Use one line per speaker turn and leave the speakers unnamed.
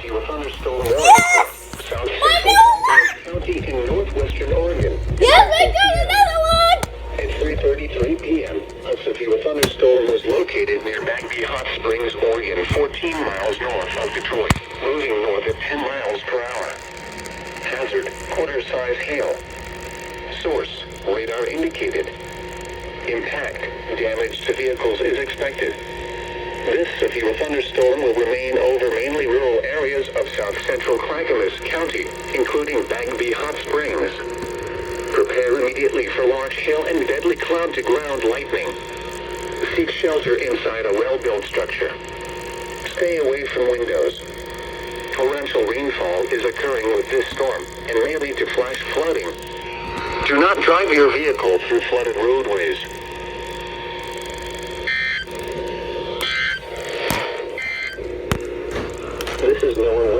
City with thunderstorm warning.
Yes!
South
I
Central
know
County in northwestern Oregon.
Yes, I got another one!
At 3:33 p.m., a severe thunderstorm was located near Bagby Hot Springs, Oregon, 14 miles north of Detroit, moving north at 10 miles per hour. Hazard, quarter-size hail. Source, radar indicated. Impact, damage to vehicles is expected. This severe thunderstorm will remain over mainly rural areas of south central Clackamas County, including Bagby Hot Springs. Prepare immediately for large hail and deadly cloud-to-ground lightning. Seek shelter inside a well-built structure. Stay away from windows. Torrential rainfall is occurring with this storm and may lead to flash flooding. Do not drive your vehicle through flooded roadways. This is NOAA